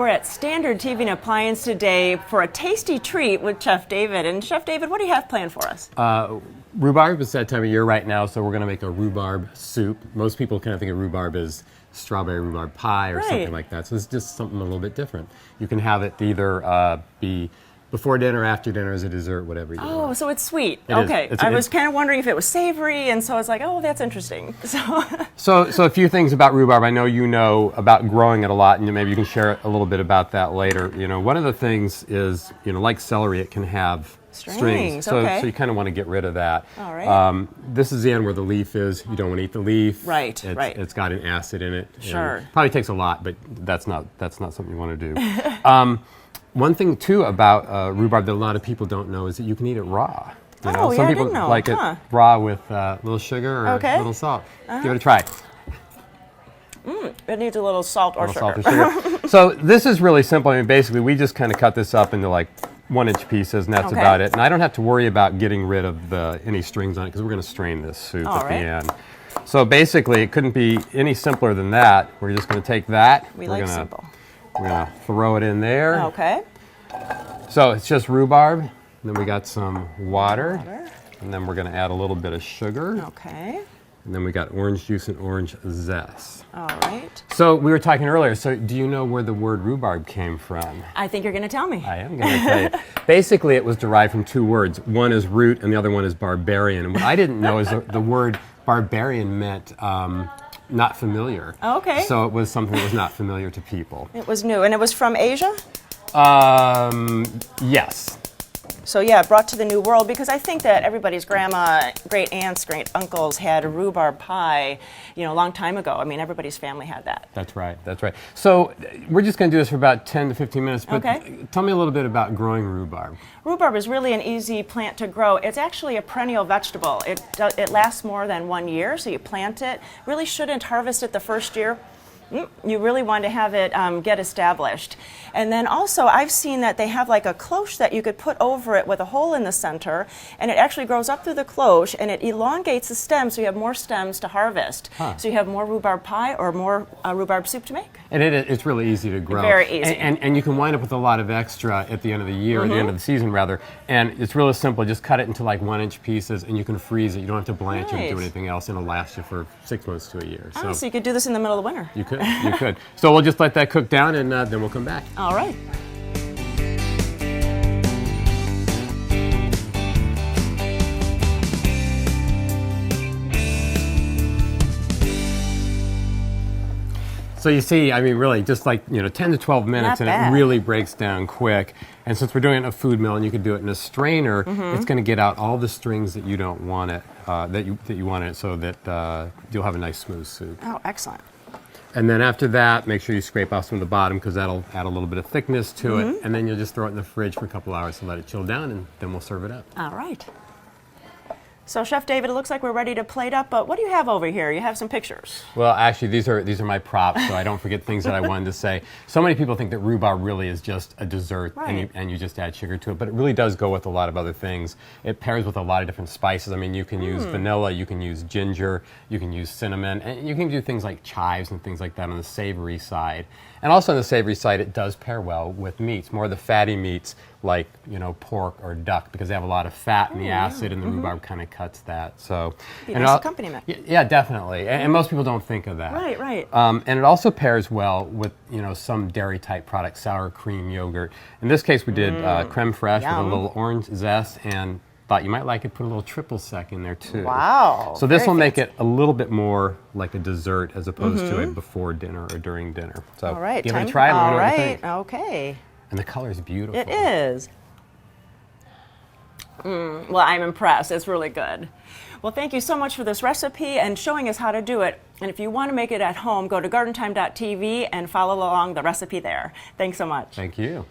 We're at Standard TV and Appliance today for a tasty treat with Chef David. And Chef David, what do you have planned for us? Rhubarb is that time of year right now, so we're going to make a rhubarb soup. Most people kind of think of rhubarb as strawberry rhubarb pie or something like that. So it's just something a little bit different. You can have it either be before dinner, after dinner, as a dessert, whatever you want. Oh, so it's sweet. It okay. is. I was kind of wondering if it was savory, and so I was like, oh, that's interesting. So a few things about rhubarb. I know you know about growing it a lot, and maybe you can share a little bit about that later. You know, one of the things is, you know, like celery, it can have strings. So you kind of want to get rid of that. All right. This is the end where the leaf is. You don't want to eat the leaf. Right. It's got an acid in it. Sure. Probably takes a lot, but that's not something you want to do. One thing too about rhubarb that a lot of people don't know is that you can eat it raw. You know? Some people like it raw with a little sugar or a little salt. Give it a try. It needs a little salt or sugar. So this is really simple. I mean, basically, we just kind of cut this up into like 1-inch pieces, and that's about it. And I don't have to worry about getting rid of any strings on it because we're going to strain this soup at the end. So basically, it couldn't be any simpler than that. We're just going to take that. We're going to throw it in there. Okay. So it's just rhubarb. And then we got some water. And then we're going to add a little bit of sugar. Okay. And then we got orange juice and orange zest. All right. So we were talking earlier, so do you know where the word rhubarb came from? I think you're going to tell me. I am going to tell you. Basically, it was derived from two words. One is root and the other one is barbarian. And what I didn't know is the word barbarian meant not familiar. Okay. So it was something that was not familiar to people. It was new. And it was from Asia? Yes. So yeah, brought to the New World, because I think that everybody's grandma, great aunts, great uncles had a rhubarb pie, you know, a long time ago. I mean, everybody's family had that. That's right. That's right. So we're just going to do this for about 10 to 15 minutes, but tell me a little bit about growing rhubarb. Rhubarb is really an easy plant to grow. It's actually a perennial vegetable. It lasts more than 1 year, so you plant it. Really shouldn't harvest it the first year. You really want to have it get established. And then also, I've seen that they have like a cloche that you could put over it with a hole in the center, and it actually grows up through the cloche, and it elongates the stem so you have more stems to harvest. So you have more rhubarb pie or more rhubarb soup to make. And it's really easy to grow. Very easy. And you can wind up with a lot of extra at the end of the year, or the end of the season rather, and it's really simple. Just cut it into like 1-inch pieces, and you can freeze it. You don't have to blanch it or do anything else, and it'll last you for 6 months to a year. So you could do this in the middle of the winter. You could. You could. So we'll just let that cook down, and then we'll come back. All right. So you see, I mean, really, just like, 10 to 12 minutes, and it really breaks down quick. And since we're doing it in a food mill, and you could do it in a strainer, it's going to get out all the strings that you don't want it, that you want it, so that you'll have a nice smooth soup. Oh, excellent. And then after that, make sure you scrape off some of the bottom, because that'll add a little bit of thickness to it. And then you'll just throw it in the fridge for a couple hours to let it chill down, and then we'll serve it up. All right. So, Chef David, it looks like we're ready to plate up, but what do you have over here? You have some pictures. Well, actually, these are my props, so I don't forget things that I wanted to say. So many people think that rhubarb really is just a dessert, and you just add sugar to it, but it really does go with a lot of other things. It pairs with a lot of different spices. I mean, you can use vanilla, you can use ginger, you can use cinnamon, and you can do things like chives and things like that on the savory side. And also on the savory side, it does pair well with meats, more of the fatty meats like, pork or duck, because they have a lot of fat in the acid, and the rhubarb kind of cuts that. So, be a nice accompaniment. Yeah, definitely. And most people don't think of that. Right. And it also pairs well with, some dairy-type products, sour cream, yogurt. In this case, we did creme fraiche with a little orange zest, and thought you might like it, put a little triple sec in there too. Wow. So this will make it a little bit more like a dessert as opposed to a before dinner or during dinner. So all right, give it a try. All right. Okay. And the color is beautiful. It is. Well, I'm impressed. It's really good. Well, thank you so much for this recipe and showing us how to do it. And if you want to make it at home, go to gardentime.tv and follow along the recipe there. Thanks so much. Thank you.